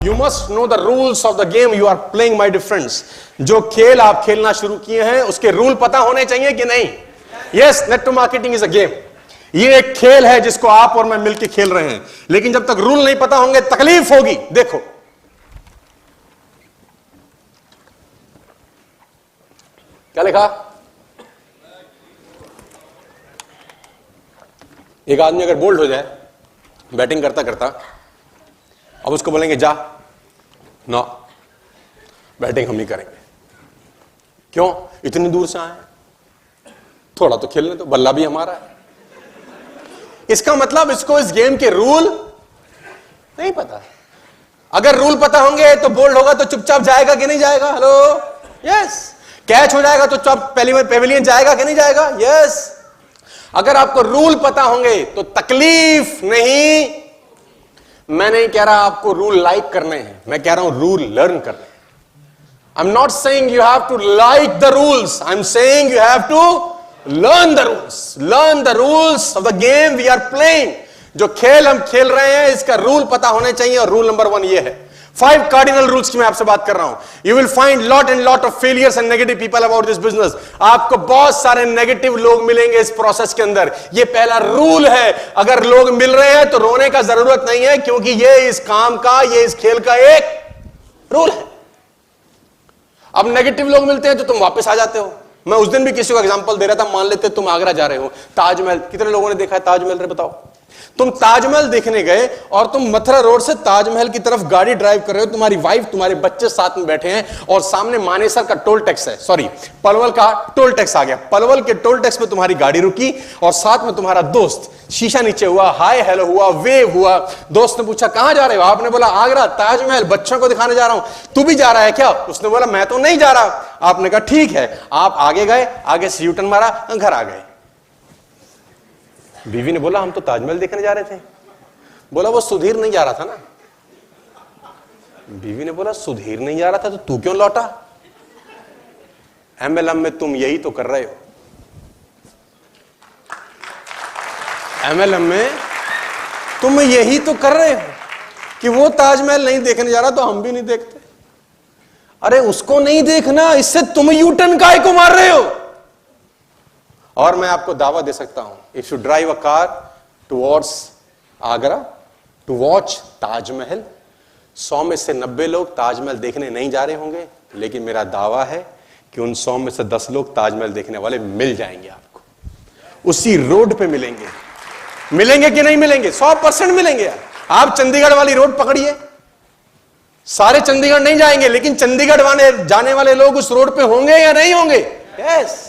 You must know the rules of the game you are playing, my dear friends. जो खेल आप खेलना शुरू किए हैं उसके रूल पता होने चाहिए कि नहीं? Yes, network marketing is a game. ये एक खेल है जिसको आप और मैं मिलकर खेल रहे हैं, लेकिन जब तक रूल नहीं पता होंगे तकलीफ होगी। देखो, क्या लिखा? एक आदमी अगर बोल्ड हो जाए बैटिंग करता करता, अब उसको बोलेंगे जा, ना, बैटिंग हम नहीं करेंगे। क्यों? इतनी दूर से आए, थोड़ा तो खेलने दो, बल्ला भी हमारा है। इसका मतलब इसको इस गेम के रूल नहीं पता। अगर रूल पता होंगे तो बोल्ड होगा तो चुपचाप जाएगा कि नहीं जाएगा? Hello, yes. कैच हो जाएगा तो चुप पेविलियन जाएगा कि नहीं जाएगा? यस। अगर आपको रूल पता होंगे तो तकलीफ नहीं। मैं नहीं कह रहा आपको रूल लाइक करने हैं, मैं कह रहा हूं रूल लर्न करने हैं। I am not saying you have to like the rules, I am saying you have to learn the rules. Learn the rules of the game we are playing. जो खेल हम खेल रहे हैं इसका रूल पता होने चाहिए, और रूल नंबर 1 ये है। 5 कार्डिनल रूल्स की मैं आपसे बात कर रहा हूं। You will find lot and lot of failures and negative people about this business. आपको बहुत सारे नेगेटिव लोग मिलेंगे इस प्रोसेस के अंदर। ये पहला रूल है। अगर लोग मिल रहे हैं तो रोने का जरूरत नहीं है, क्योंकि ये इस काम का, ये इस खेल का एक रूल है। अब नेगेटिव लोग मिलते हैं तो तुम वापस आ जाते हो। मैं उस दिन भी किसी को एग्जांपल दे रहा था। मान लेते तुम आगरा जा रहे हो, ताजमहल, कितने लोगों ने देखा है ताजमहल? रे बताओ, तुम ताजमहल देखने गए और तुम मथुरा रोड से ताजमहल की तरफ गाड़ी ड्राइव कर रहे हो, तुम्हारी वाइफ, तुम्हारे बच्चे साथ में बैठे हैं, और सामने मानेसर का टोल टैक्स है, सॉरी पलवल का टोल टैक्स आ गया। पलवल के टोल टैक्स पे तुम्हारी गाड़ी रुकी और साथ में तुम्हारा दोस्त, शीशा नीचे हुआ, हाय हेलो हुआ, वेव हुआ। दोस्त ने पूछा कहां जा रहे हो? आपने बोला आगरा, ताजमहल, बच्चों को दिखाने जा रहा हूं। तू भी जा रहा है क्या? उसने बोला मैं तो नहीं जा रहा। आपने कहा ठीक है। आप आगे गए, आगे से यूटर्न मारा, घर आ गए। बीवी ने बोला हम तो ताजमहल देखने जा रहे थे। बोला वो सुधीर नहीं जा रहा था ना। बीवी ने बोला सुधीर नहीं जा रहा था तो तू क्यों लौटा? एमएलएम में तुम यही तो कर रहे हो। एमएलएम में तुम यही तो कर रहे हो कि वो ताजमहल नहीं देखने जा रहा तो हम भी नहीं देखते। अरे उसको नहीं देखना, इससे तुम यूटर्न काहे को मार रहे हो? और मैं आपको दावा दे सकता हूं, if you drive a car towards Agra to watch Taj Mahal, 100 में से 90 लोग ताजमहल देखने नहीं जा रहे होंगे, लेकिन मेरा दावा है कि उन 100 में से 10 लोग ताजमहल देखने वाले मिल जाएंगे। आपको उसी रोड पे मिलेंगे। मिलेंगे कि नहीं मिलेंगे? 100% मिलेंगे यार। आप चंडीगढ़ वाली रोड पकड़िए, सारे चंडीगढ़ नहीं जाएंगे, लेकिन चंडीगढ़ वाले जाने वाले लोग उस रोड पे होंगे या नहीं होंगे? Yes.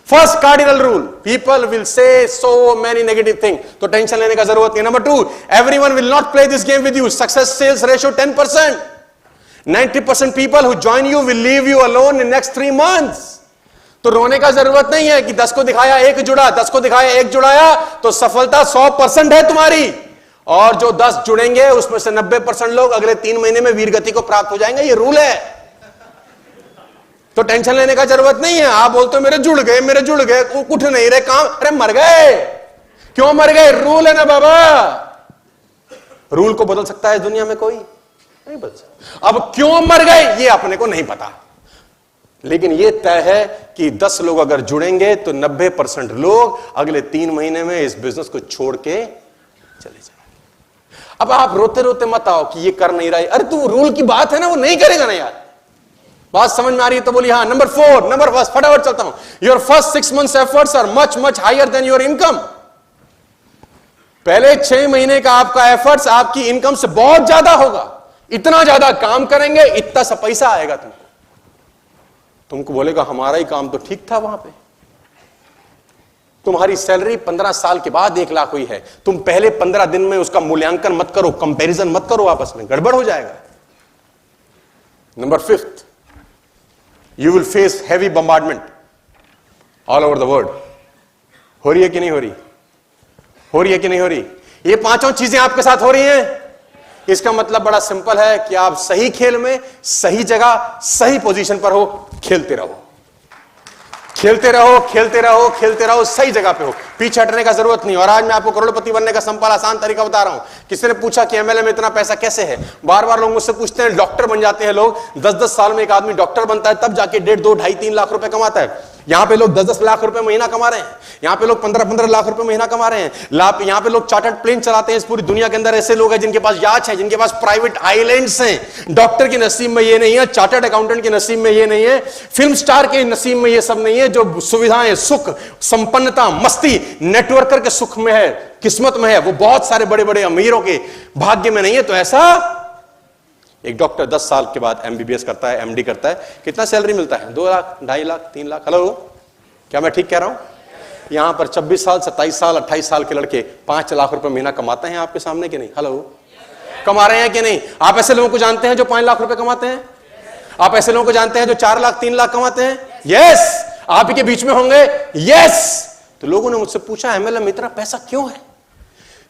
First cardinal rule, people will say so many negative thing, तो टेंशन लेने का जरूरत नहीं। Number 2, everyone will not play this game with you. Success sales ratio 10%। 90% people who join you will leave you alone in next 3 months। तो रोने का जरूरत नहीं है कि 10 को दिखाया 1 जुड़ा, 10 को दिखाया 1 जुड़ाया, तो सफलता 100% है तुम्हारी। और जो 10 जुड़ेंगे उसमें से 90% लोग अगले 3 महीने में वीरगति को प्राप्त हो जाएंगे। ये रूल है, तो टेंशन लेने का जरूरत नहीं है। आप बोलते हो मेरे जुड़ गए, उठ नहीं रहे काम। अरे मर गए। क्यों मर गए? रूल है ना बाबा। रूल को बदल सकता है दुनिया में? कोई नहीं बदल सकता। अब क्यों मर गए ये अपने को नहीं पता, लेकिन ये तय है कि 10 लोग अगर जुड़ेंगे तो 90% लोग अगले 3 महीने में इस बिजनेस को छोड़ के चले जाएंगे। अब आप रोते रोते मत आओ कि ये कर नहीं रहा है। अरे तू रूल की बात है ना, वो नहीं करेगा ना यार। बात समझ में आ रही है तो बोली हाँ। नंबर 4, फटाफट चलता हूं। Your first 6 months efforts are much higher than your income. पहले 6 महीने का आपका एफर्ट्स आपकी इनकम से बहुत ज्यादा होगा। इतना ज्यादा काम करेंगे, इतना सा पैसा आएगा तुमको बोलेगा हमारा ही काम तो ठीक था वहां पे। तुम्हारी सैलरी 15 साल के बाद 1 लाख हुई है। तुम पहले 15 दिन में उसका मूल्यांकन मत करो, कंपैरिजन मत करो, आपस में गड़बड़ हो जाएगा। Number 5, you will face heavy bombardment all over the world। हो रही है कि नहीं हो रही? हो रही है कि नहीं हो रही? ये 5 चीजें आपके साथ हो रही हैं। इसका मतलब बड़ा सिंपल है कि आप सही खेल में, सही जगह, सही पोजीशन पर हो, खेलते रहो। खेलते रहो, खेलते रहो, खेलते रहो, सही जगह पे हो, पीछे हटने का जरूरत नहीं। और आज मैं आपको करोड़पति बनने का सिंपल आसान तरीका बता रहा हूं। किसी ने पूछा कि एमएलए में इतना पैसा कैसे है? बार बार लोग मुझसे पूछते हैं, डॉक्टर बन जाते हैं लोग, 10-10 साल में एक आदमी डॉक्टर बनता है, तब जाके 1.5, 2, 2.5, 3 लाख रुपए कमाता है। यहां पे लोग 10-10 लाख रुपए महीना कमा रहे हैं, यहां पे लोग 15-15 लाख रुपए महीना कमा रहे हैं। यहां पे लोग चार्टर्ड प्लेन चलाते हैं। इस पूरी दुनिया के अंदर ऐसे लोग हैं जिनके पास याच है, जिनके पास प्राइवेट आइलैंड्स हैं। डॉक्टर के नसीब में ये नहीं है, चार्टर्ड अकाउंटेंट के नसीब में ये नहीं है, फिल्म स्टार के नसीब में ये सब नहीं है। जो सुविधाएं, सुख, संपन्नता, मस्ती नेटवर्कर के सुख में है, किस्मत में है, वो बहुत सारे बड़े बड़े अमीरों के भाग्य में नहीं है। तो ऐसा एक डॉक्टर 10 साल के बाद एमबीबीएस करता है, एमडी करता है, कितना सैलरी मिलता है? 2 लाख, 2.5 लाख, 3 लाख। हेलो, क्या मैं ठीक कह रहा हूं? यहां पर 26 साल, 27 साल, 28 साल के लड़के 5 लाख रुपए महीना कमाते हैं आपके सामने कि नहीं? हेलो, कमा रहे हैं कि नहीं? आप ऐसे लोगों को जानते हैं जो 5 लाख रुपए कमाते हैं? आप ऐसे लोगों को जानते हैं जो 4 लाख, 3 लाख कमाते हैं? यस, आप ही के बीच में होंगे। यस। तो लोगों ने मुझसे पूछा, एमएलए में इतना पैसा क्यों है,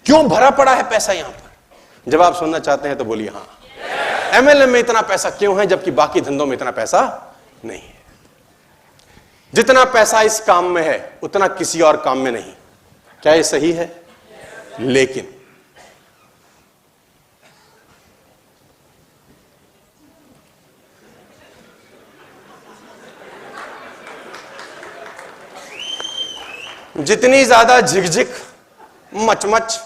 क्यों भरा पड़ा है पैसा यहां पर? जवाब सुनना चाहते हैं तो बोलिए हां। एमएलए में इतना पैसा क्यों है जबकि बाकी धंधों में इतना पैसा नहीं है? जितना पैसा इस काम में है उतना किसी और काम में नहीं। क्या ये सही है? लेकिन जितनी ज्यादा झिकझिक, मचमच,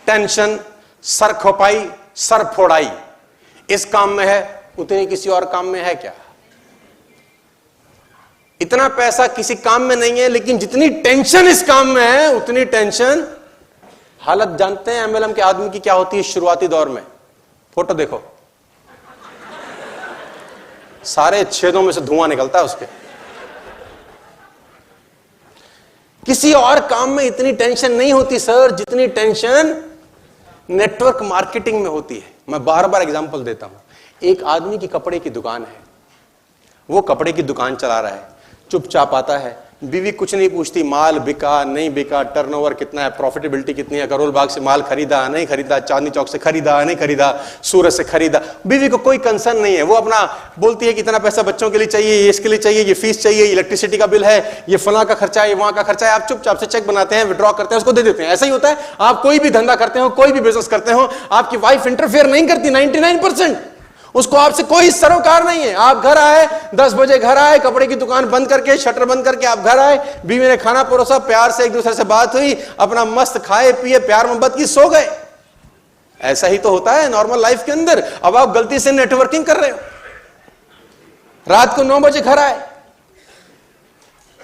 टेंशन, सर खोपाई, सर फोड़ाई इस काम में है, उतनी किसी और काम में है क्या? इतना पैसा किसी काम में नहीं है, लेकिन जितनी टेंशन इस काम में है उतनी टेंशन। हालत जानते हैं एमएलएम के आदमी की क्या होती है शुरुआती दौर में? फोटो देखो, सारे छेदों में से धुआं निकलता है उसके। किसी और काम में इतनी टेंशन नहीं होती सर, जितनी टेंशन नेटवर्क मार्केटिंग में होती है। मैं बार बार एग्जांपल देता हूं। एक आदमी की कपड़े की दुकान है, वो कपड़े की दुकान चला रहा है, चुपचाप आता है, बीवी कुछ नहीं पूछती, माल बिका नहीं बिका, टर्नओवर कितना है, प्रॉफिटेबिलिटी कितनी है, करोल बाग से माल खरीदा नहीं खरीदा, चांदनी चौक से खरीदा नहीं खरीदा, सूरत से खरीदा। बीवी को कोई कंसर्न नहीं है, वो अपना बोलती है कि इतना पैसा बच्चों के लिए चाहिए, ये इसके लिए चाहिए, ये फीस चाहिए, इलेक्ट्रिसिटी का बिल है, ये फला का खर्चा है, ये वहां का खर्चा है। आप चुपचाप से चेक बनाते हैं, विड्रॉ करते हैं, उसको दे देते हैं। ऐसा ही होता है। आप कोई भी धंधा करते हो, कोई भी बिजनेस करते हो, आपकी वाइफ इंटरफेयर नहीं करती 99%। उसको आपसे कोई सरोकार नहीं है। आप घर आए, 10 बजे घर आए, कपड़े की दुकान बंद करके, शटर बंद करके आप घर आए, बीवी ने खाना परोसा, प्यार से एक दूसरे से बात हुई, अपना मस्त खाए पिए, प्यार मोहब्बत की, सो गए। ऐसा ही तो होता है नॉर्मल लाइफ के अंदर। अब आप गलती से नेटवर्किंग कर रहे हो, रात को 9 बजे घर आए,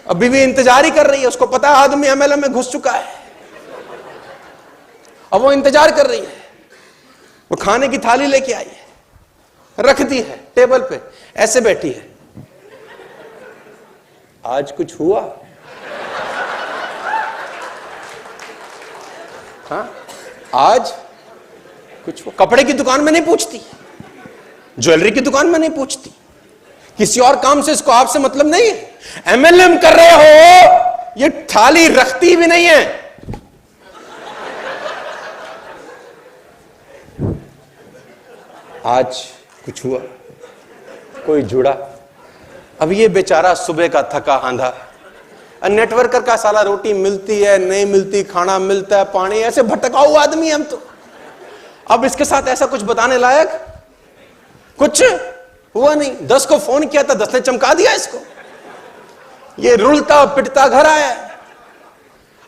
अब बीवी इंतजार ही कर रही है, उसको पता है आदमी एमएलएम में घुस चुका है, अब वो इंतजार कर रही है। वो खाने की थाली लेके आई है, रख दी है टेबल पे, ऐसे बैठी है। आज कुछ हुआ? हाँ, आज कुछ हुआ? कपड़े की दुकान में नहीं पूछती, ज्वेलरी की दुकान में नहीं पूछती, किसी और काम से इसको आपसे मतलब नहीं है। एमएलएम कर रहे हो, ये थाली रखती भी नहीं है। आज कुछ हुआ? कोई जुड़ा? अब ये बेचारा सुबह का थका आंधा, नेटवर्कर का साला रोटी मिलती है नहीं मिलती, खाना मिलता है, पानी, ऐसे भटका हुआ आदमी हम तो। अब इसके साथ ऐसा कुछ बताने लायक कुछ हुआ नहीं। 10 को फोन किया था, 10 ने चमका दिया इसको। ये रुलता पिटता घर आया,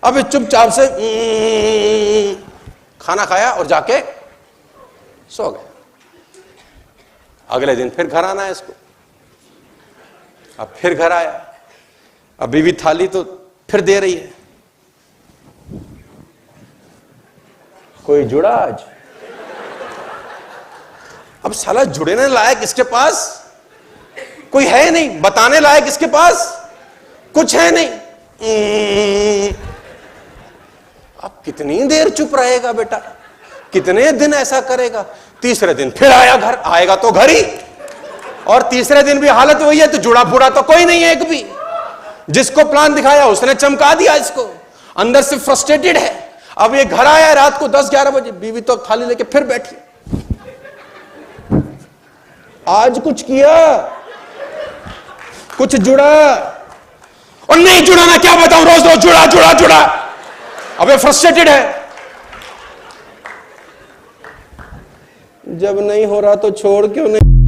अब चुपचाप से खाना खाया और जाके सो गए। अगले दिन फिर घर आना है इसको, अब फिर घर आया, अब बीवी थाली तो फिर दे रही है। कोई जुड़ा आज? अब साला जुड़ने लायक इसके पास कोई है नहीं, बताने लायक इसके पास कुछ है नहीं। अब कितनी देर चुप रहेगा बेटा, कितने दिन ऐसा करेगा? तीसरे दिन फिर आया घर, आएगा तो घर ही, और तीसरे दिन भी हालत वही है। तो जुड़ा पूरा तो कोई नहीं है एक भी। जिसको प्लान दिखाया उसने चमका दिया इसको, अंदर से फ्रस्ट्रेटेड है। अब ये घर आया रात को 10-11 बजे, बीवी तो थाली लेके फिर बैठी। आज कुछ किया? कुछ जुड़ा? और नहीं जुड़ाना, क्या बताऊं, रोज रोज जुड़ा जुड़ा जुड़ा। अबे फ्रस्ट्रेटेड है। जब नहीं हो रहा तो छोड़ क्यों नहीं?